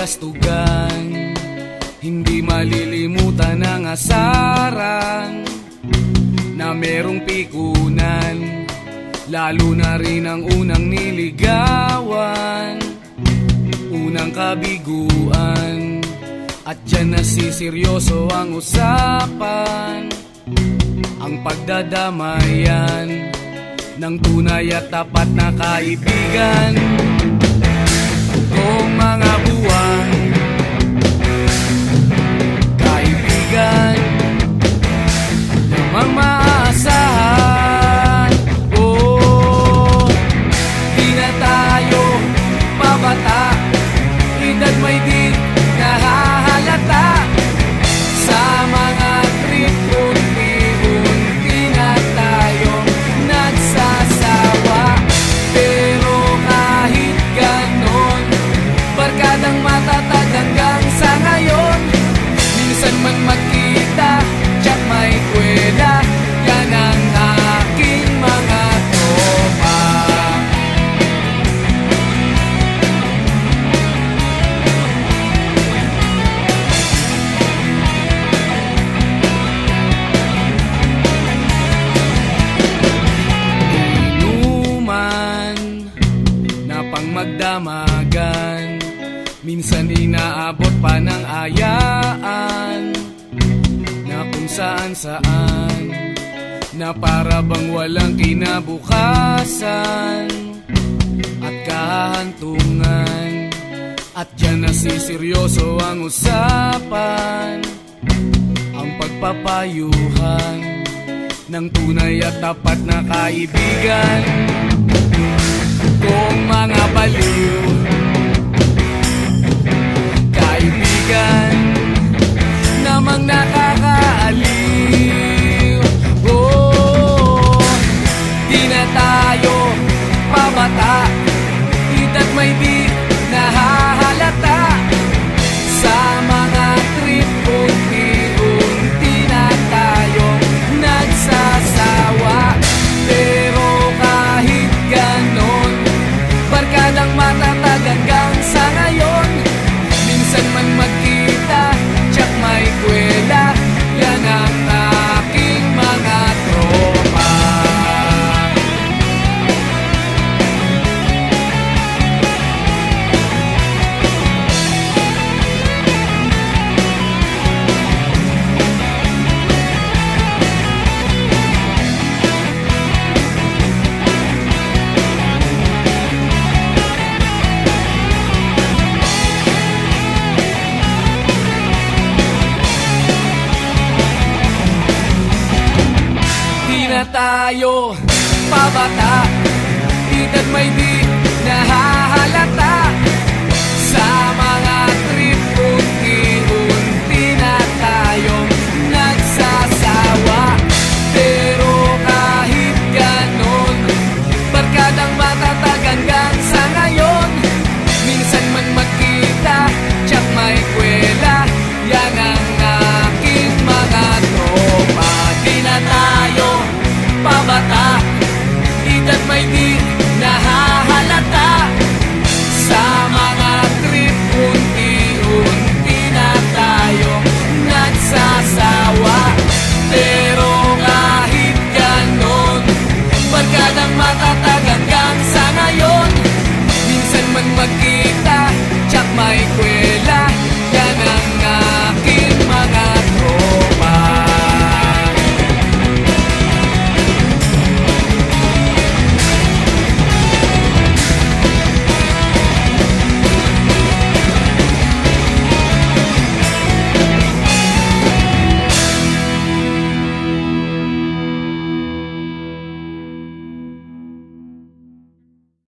kastugan, hindi malilimutan ang asaran na merong pikunan, lalo na rin ang unang niligawan, unang kabiguan. At dyan nasiseryoso ang usapan, ang pagdadamayan ng tunay at tapat na kaibigan. Kung mga buwan, kaibigan namang maaasahan. Oh, di na tayo pabata, edad may di nahahalata. Sa mga trip unti-unti na tayo nagsasawa. Pero kahit ganon, barkadang matatag hanggang sa ngayon. Minsan man magkita, tsak may kwela, yan ang aking mga tropa. Inuman na pang magdamagan, minsan inaabot pa ng ayaan, na kung saan-saan, na para bang walang kinabukasan at kahantungan. At dyan nasiseryoso ang usapan, ang pagpapayuhan ng tunay at tapat na kaibigan. Kung mga baliw, kaibigan namang nakakaaliw. Oh, di na tayo pabata, edad may di nahahalata. Sa mga trip unti-unti na tayo nagsasawa. Pero kahit ganon, barkadang matatag hanggang sa ngayon. Minsan man magkita, tsak may kwela, yan ang aking mga tropa. Na tayo pabata, edad may di nahahalata. Sa mga trip unti-unti na tayo nagsasawa. Pero kahit ganon, barkadang matatag hanggang sa ngayon. Minsan man magkita, tsak may kwela, yan ang aking mga tropa. Di na tayo pabata, edad may di